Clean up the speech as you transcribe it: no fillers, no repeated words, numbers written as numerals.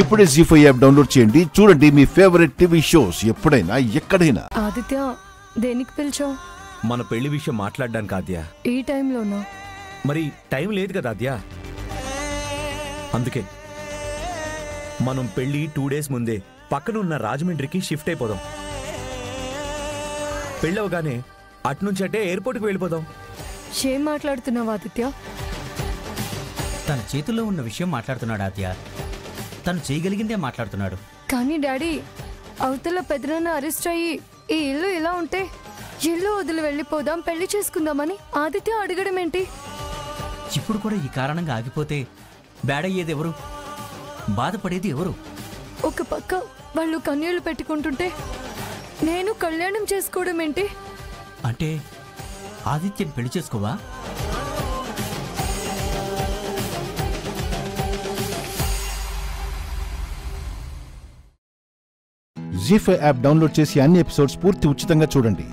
ఇప్పుడే జీ5 app download చేయండి. చూడండి మీ ఫేవరెట్ టీవీ షోస్ ఎప్పుడైనా ఎక్కడైనా. ఆదిత్య, దేనికి పిలిచావు? మన పెళ్లి విషయం మాట్లాడడానికి ఆద్య. ఈ టైంలోనా? మరి టైం లేదు కదా ఆద్య. అందుకే మనం పెళ్లి 2 days ముందే పక్కనున్న రాజమండ్రికి షిఫ్ట్ అయిపోదాం. పెళ్ళవగానే అట్నుంచి అట్టే ఎయిర్పోర్ట్కి వెళ్ళిపోదాం. ఏం మాట్లాడుతున్నావు ఆదిత్య? తన చేతుల్లో ఉన్న విషయం మాట్లాడుతున్నాడు ఆద్య. తను చేయగలిగిందే మాట్లాడుతున్నాడు. కానీ డాడీ, అవతల పెదనాన్న అరెస్ట్ అయ్యి ఈ ఇల్లు ఇలా ఉంటే ఇల్లు వదిలి వెళ్ళిపోదాం, పెళ్లి చేసుకుందామని ఆదిత్య అడగడం ఏంటి? ఇప్పుడు కూడా ఈ కారణంగా ఆగిపోతే బేడయ్యేది ఎవరు? బాధపడేది ఎవరు? ఒక పక్క వాళ్ళు కన్నీళ్లు పెట్టుకుంటుంటే నేను కళ్యాణం చేసుకోవడం ఏంటి? అంటే ఆదిత్యని పెళ్లి చేసుకోవా? జీ5 యాప్ డౌన్లోడ్ చేసి అన్ని ఎపిసోడ్స్ పూర్తి ఉచితంగా చూడండి.